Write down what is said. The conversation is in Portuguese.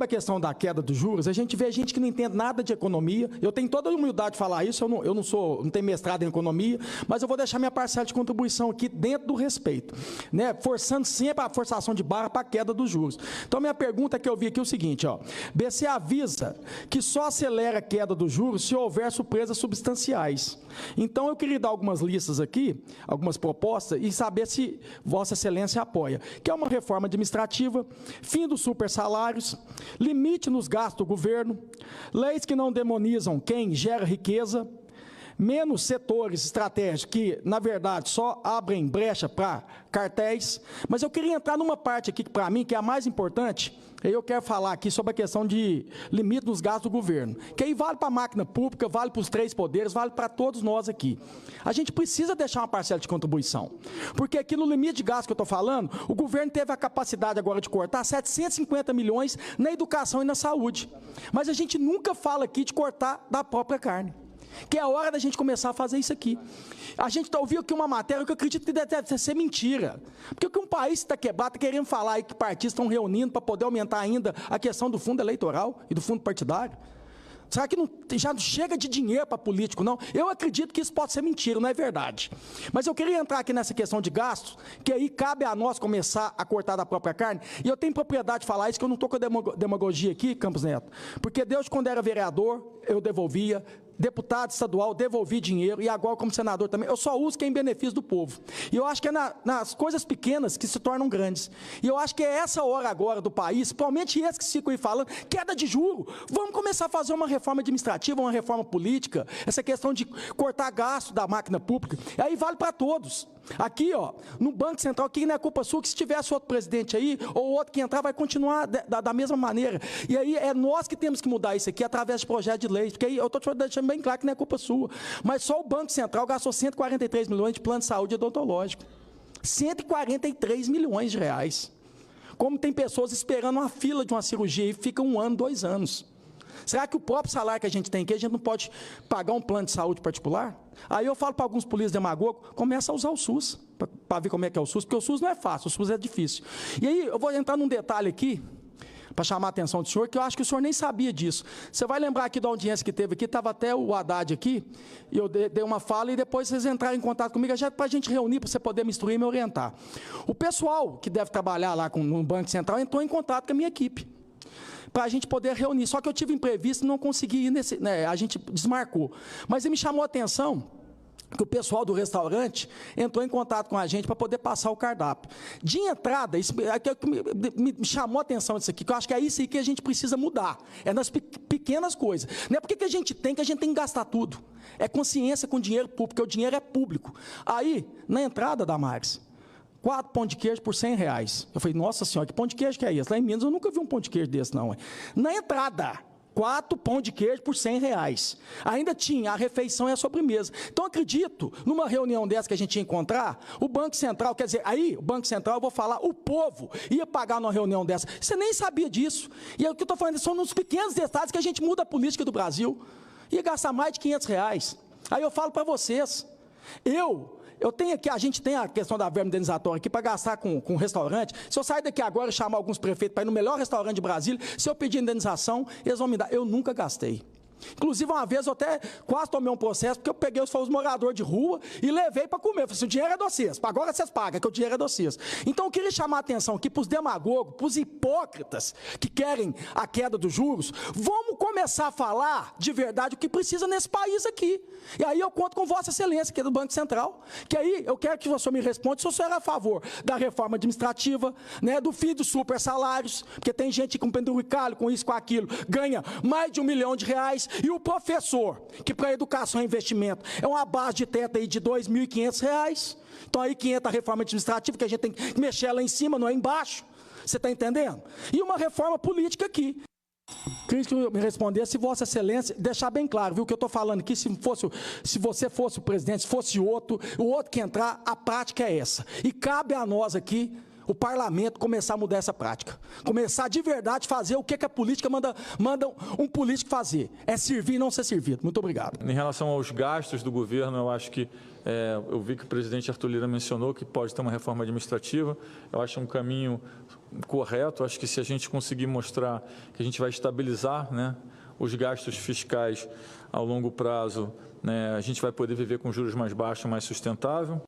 A questão da queda dos juros, a gente vê gente que não entende nada de economia. Eu tenho toda a humildade de falar isso, eu não tenho mestrado em economia, mas eu vou deixar minha parcela de contribuição aqui dentro do respeito, né? Forçando sempre a forçação de barra para a queda dos juros. Então, minha pergunta que eu vi aqui é o seguinte, ó, BC avisa que só acelera a queda dos juros se houver surpresas substanciais. Então, eu queria dar algumas listas aqui, algumas propostas, e saber se Vossa Excelência apoia, que é uma reforma administrativa, fim dos supersalários, limite nos gastos do governo, leis que não demonizam quem gera riqueza, menos setores estratégicos que, na verdade, só abrem brecha para cartéis. Mas eu queria entrar numa parte aqui, para mim, que é a mais importante. Eu quero falar aqui sobre a questão de limite nos gastos do governo, que aí vale para a máquina pública, vale para os três poderes, vale para todos nós aqui. A gente precisa deixar uma parcela de contribuição, porque aqui no limite de gasto que eu estou falando, o governo teve a capacidade agora de cortar 750 milhões na educação e na saúde. Mas a gente nunca fala aqui de cortar da própria carne, que é a hora da gente começar a fazer isso aqui. A gente ouviu aqui uma matéria que eu acredito que deve ser mentira. Porque o que um país está quebrado, está querendo falar aí que partidos estão reunindo para poder aumentar ainda a questão do fundo eleitoral e do fundo partidário. Será que já não chega de dinheiro para político, não? Eu acredito que isso pode ser mentira, não é verdade. Mas eu queria entrar aqui nessa questão de gastos, que aí cabe a nós começar a cortar da própria carne, e eu tenho propriedade de falar isso, que eu não estou com demagogia aqui, Campos Neto, porque Deus, quando era vereador, eu devolvia, deputado estadual, devolvi dinheiro, e agora como senador também, eu só uso quem é em benefício do povo. E eu acho que é nas coisas pequenas que se tornam grandes. E eu acho que é essa hora agora do país, principalmente esses que ficam aí falando, queda de juro, vamos começar a fazer uma reforma administrativa, uma reforma política, essa questão de cortar gasto da máquina pública, e aí vale para todos. Aqui, ó, no Banco Central, aqui não é culpa sua, que se tivesse outro presidente aí, ou outro que entrar, vai continuar da mesma maneira. E aí é nós que temos que mudar isso aqui através de projeto de lei, porque aí eu estou te deixando bem claro que não é culpa sua. Mas só o Banco Central gastou 143 milhões de plano de saúde odontológico. 143 milhões de reais. Como tem pessoas esperando uma fila de uma cirurgia e fica 1 ano, 2 anos. Será que o próprio salário que a gente tem aqui, a gente não pode pagar um plano de saúde particular? Aí eu falo para alguns políticos demagogos, começa a usar o SUS, para ver como é que é o SUS, porque o SUS não é fácil, o SUS é difícil. E aí eu vou entrar num detalhe aqui, para chamar a atenção do senhor, que eu acho que o senhor nem sabia disso. Você vai lembrar aqui da audiência que teve aqui, estava até o Haddad aqui, e eu dei uma fala, e depois vocês entraram em contato comigo, já para a gente reunir, para você poder me instruir e me orientar. O pessoal que deve trabalhar lá no Banco Central entrou em contato com a minha equipe, para a gente poder reunir. Só que eu tive imprevisto e não consegui ir nesse, né, a gente desmarcou. Mas me chamou a atenção que o pessoal do restaurante entrou em contato com a gente para poder passar o cardápio. De entrada, isso me chamou a atenção disso aqui, que eu acho que é isso aí que a gente precisa mudar. É nas pequenas coisas. Não é porque que a gente tem que gastar tudo. É consciência com dinheiro público, porque o dinheiro é público. Aí, na entrada, Damares, 4 pão de queijo por R$100. Eu falei, nossa senhora, que pão de queijo que é esse? Lá em Minas eu nunca vi um pão de queijo desse, não. Na entrada, 4 pão de queijo por R$100. Ainda tinha a refeição e a sobremesa. Então, acredito, numa reunião dessa que a gente ia encontrar, o Banco Central, quer dizer, aí, o Banco Central, eu vou falar, o povo ia pagar numa reunião dessa. Você nem sabia disso. E é o que eu estou falando, são nos pequenos detalhes que a gente muda a política do Brasil. Ia gastar mais de R$500. Aí eu falo para vocês, eu tenho aqui, a gente tem a questão da verba indenizatória aqui para gastar com restaurante. Se eu sair daqui agora e chamar alguns prefeitos para ir no melhor restaurante de Brasília, se eu pedir indenização, eles vão me dar. Eu nunca gastei. Inclusive, uma vez eu até quase tomei um processo, porque eu peguei os moradores de rua e levei para comer. Eu falei assim, o dinheiro é de vocês, agora vocês pagam, que o dinheiro é de vocês. Então, eu queria chamar a atenção aqui para os demagogos, para os hipócritas que querem a queda dos juros. Vamos começar a falar de verdade o que precisa nesse país aqui. E aí eu conto com Vossa Excelência, que é do Banco Central, que aí eu quero que o senhor me responda se o senhor é a favor da reforma administrativa, né, do fim dos super salários, porque tem gente com penduricalho, com isso, com aquilo, ganha mais de R$1 milhão, e o professor, que para educação e investimento é uma base de teto aí de R$2.500, então aí que entra a reforma administrativa, que a gente tem que mexer lá em cima, não é embaixo, você está entendendo? E uma reforma política aqui. Queria que eu me respondesse, se Vossa Excelência, deixar bem claro, viu, que eu estou falando aqui, se você fosse o presidente, se fosse o outro que entrar, a prática é essa. E cabe a nós aqui, o parlamento começar a mudar essa prática. Começar de verdade a fazer o que a política manda um político fazer. É servir e não ser servido. Muito obrigado. Em relação aos gastos do governo, eu acho que eu vi que o presidente Arthur Lira mencionou que pode ter uma reforma administrativa. Eu acho um caminho correto. Eu acho que se a gente conseguir mostrar que a gente vai estabilizar, né, os gastos fiscais ao longo prazo, né, a gente vai poder viver com juros mais baixos, mais sustentável.